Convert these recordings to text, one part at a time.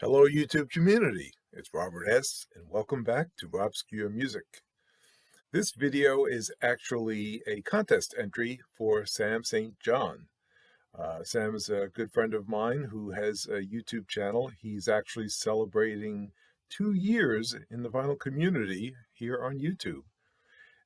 Hello, YouTube community. It's Robert S., and welcome back to Robscure Music. This video is actually a contest entry for Sam St. John. Sam is a good friend of mine who has a YouTube channel. He's actually celebrating 2 years in the vinyl community here on YouTube.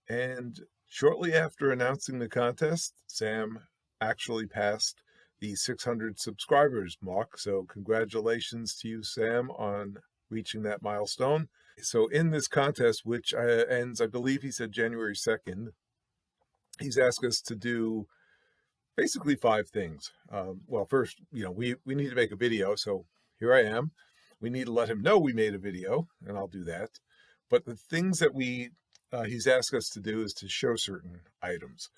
And shortly after announcing the contest, Sam actually passed the 600 subscribers mark. So congratulations to you, Sam, on reaching that milestone. So in this contest, which ends, I believe he said January 2nd, he's asked us to do basically 5 things. Well, first, we need to make a video. So here I am. We need to let him know we made a video, and I'll do that. But the things that he's asked us to do is to show certain items.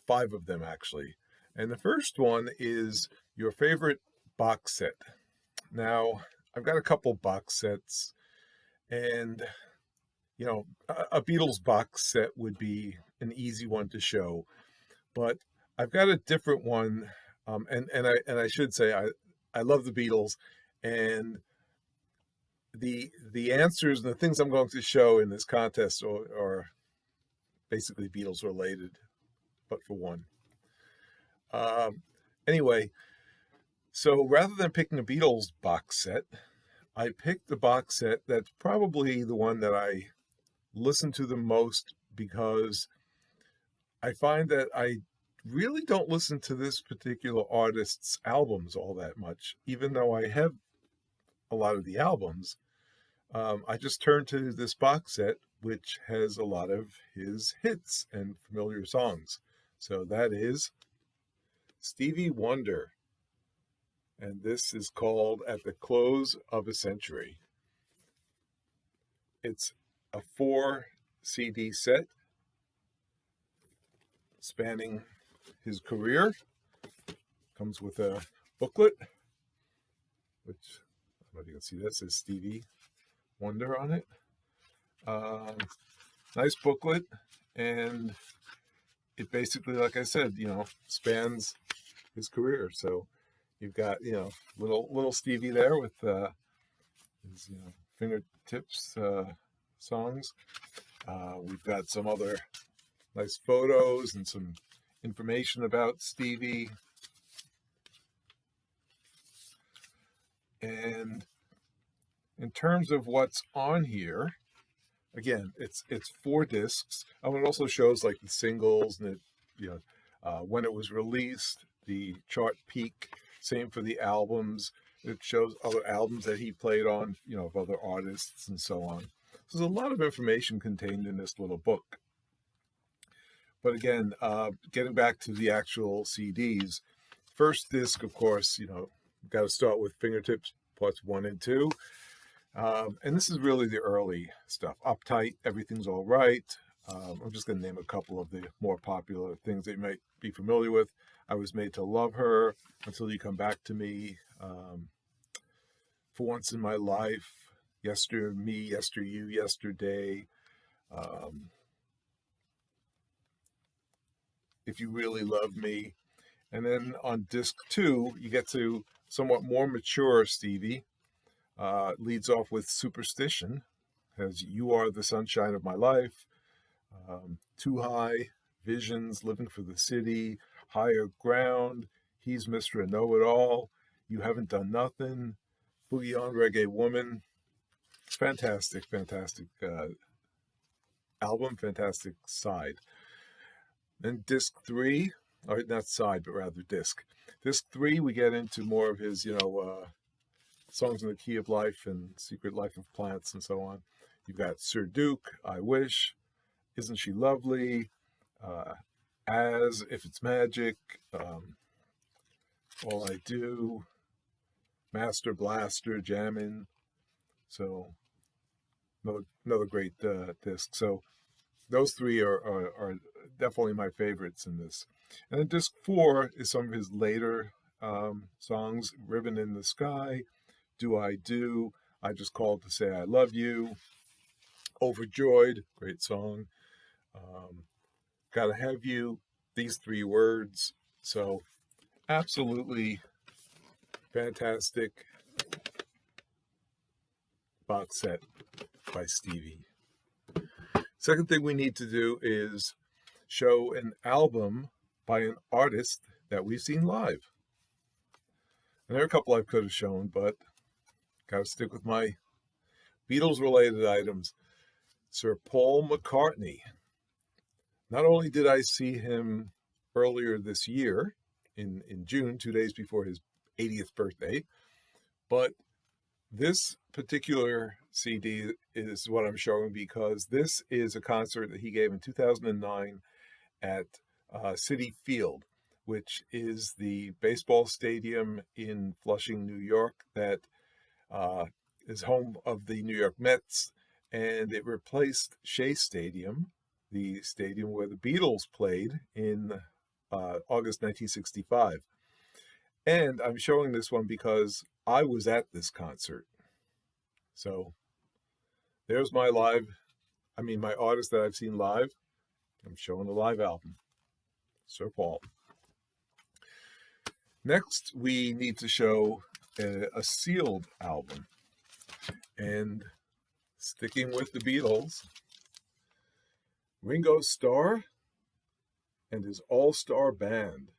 5 of them, actually. And the first one is your favorite box set. Now, I've got a couple box sets, and, a Beatles box set would be an easy one to show. But I've got a different one, and I should say I love the Beatles, and the answers and the things I'm going to show in this contest are basically Beatles related, but for one. Anyway, so rather than picking a Beatles box set, I picked the box set that's probably the one that I listen to the most, because I find that I really don't listen to this particular artist's albums all that much, even though I have a lot of the albums. I just turn to this box set, which has a lot of his hits and familiar songs. So that is Stevie Wonder, and this is called At the Close of a Century. It's a 4 CD set spanning his career. Comes with a booklet, which, I don't know if you can see this, says Stevie Wonder on it. Nice booklet, and it basically, like I said, spans his career. So you've got, little Stevie there with his, fingertips songs. We've got some other nice photos and some information about Stevie. And in terms of what's on here, again, it's 4 discs. Oh, it also shows like the singles and when it was released, the chart peak. Same for the albums. It shows other albums that he played on, of other artists and so on. So there's a lot of information contained in this little book. But again, getting back to the actual CDs, first disc, of course, got to start with Fingertips Parts 1 and 2. And this is really the early stuff. Uptight, Everything's All Right. I'm just going to name a couple of the more popular things that you might be familiar with. I Was Made to Love Her, Until You Come Back to Me, For Once in My Life, Yester Me, Yester You, Yesterday, If You Really Love Me. And then on disc 2, you get to somewhat more mature Stevie. Leads off with Superstition, has You Are the Sunshine of My Life, Too High, Visions, Living for the City, Higher Ground, He's Mr. Know-It-All, You Haven't Done Nothing, Boogie on Reggae Woman. Fantastic album, fantastic side. Then disc 3, or not side, but rather disc. Disc 3, we get into more of his, Songs in the Key of Life and Secret Life of Plants and so on. You've got Sir Duke, I Wish, Isn't She Lovely, As, If It's Magic, All I Do, Master Blaster, Jammin'. So another great disc. So those 3 are definitely my favorites in this. And then disc 4 is some of his later songs, Ribbon in the Sky, Do I Do, I Just Called to Say I Love You, Overjoyed, great song, Gotta Have You, These 3 Words. So absolutely fantastic box set by Stevie. Second thing we need to do is show an album by an artist that we've seen live. And there are a couple I could have shown, but got to stick with my Beatles-related items. Sir Paul McCartney. Not only did I see him earlier this year, in June, 2 days before his 80th birthday, but this particular CD is what I'm showing because this is a concert that he gave in 2009 at Citi Field, which is the baseball stadium in Flushing, New York, that is home of the New York Mets, and it replaced Shea Stadium, the stadium where the Beatles played in August 1965. And I'm showing this one because I was at this concert. So there's my artist that I've seen live. I'm showing a live album, Sir Paul. Next, we need to show a sealed album. And sticking with the Beatles, Ringo Starr and his all-star band.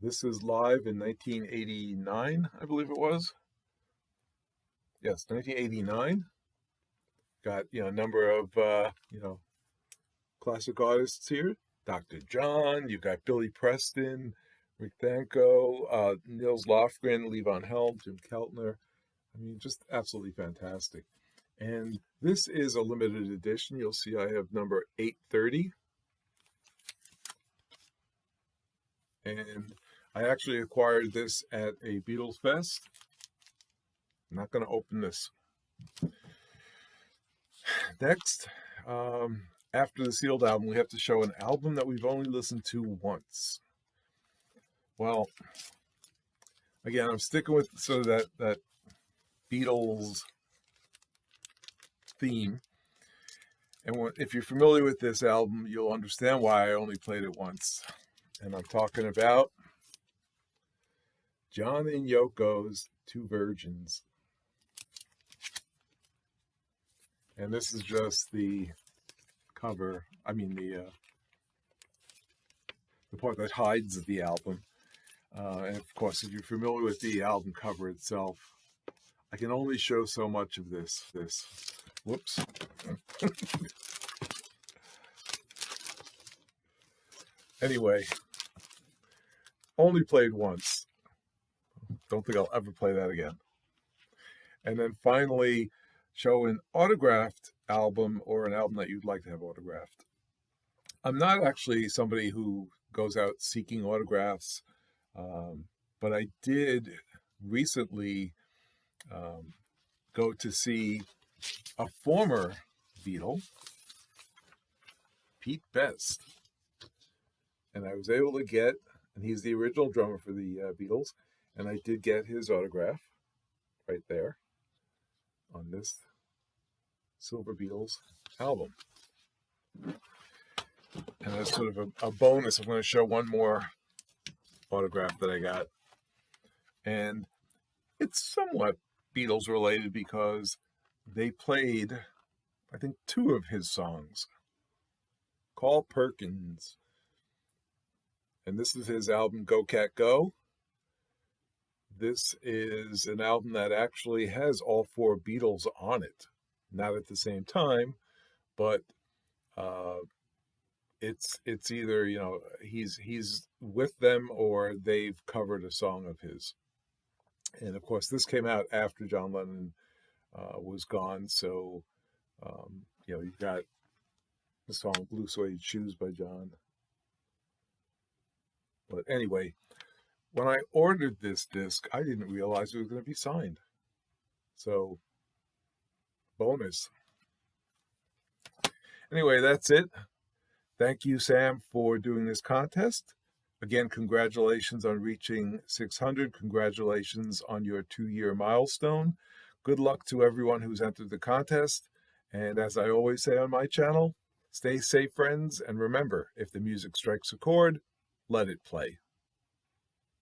This is live in 1989, I believe it was. Yes, 1989. Got, a number of, classic artists here. Dr. John, you've got Billy Preston, Rick Danko, Nils Lofgren, Levon Helm, Jim Keltner. Just absolutely fantastic. And this is a limited edition. You'll see I have number 830. And I actually acquired this at a Beatles Fest. I'm not going to open this. Next, after the sealed album, we have to show an album that we've only listened to once. Well, again, I'm sticking with sort of that Beatles theme. And if you're familiar with this album, you'll understand why I only played it once. And I'm talking about John and Yoko's Two Virgins. And this is just the cover, the part that hides the album. And of course, if you're familiar with the album cover itself, I can only show so much of this. Whoops. Anyway, only played once. Don't think I'll ever play that again. And then finally, show an autographed album or an album that you'd like to have autographed. I'm not actually somebody who goes out seeking autographs, but I did recently go to see a former Beatle, Pete Best. And I was able to get, and he's the original drummer for the Beatles, and I did get his autograph right there on this Silver Beatles album. And as sort of a bonus, I'm going to show one more autograph that I got. And it's somewhat Beatles related because they played, I think, 2 of his songs. Carl Perkins. And this is his album, Go Cat Go. This is an album that actually has all 4 Beatles on it. Not at the same time, but it's either, he's with them or they've covered a song of his. And of course, this came out after John Lennon was gone. So, you've got the song Blue Suede Shoes by John. But anyway, when I ordered this disc, I didn't realize it was going to be signed. So, bonus. Anyway, that's it. Thank you, Sam, for doing this contest. Again, congratulations on reaching 600. Congratulations on your 2-year milestone. Good luck to everyone who's entered the contest. And as I always say on my channel, stay safe, friends. And remember, if the music strikes a chord, let it play.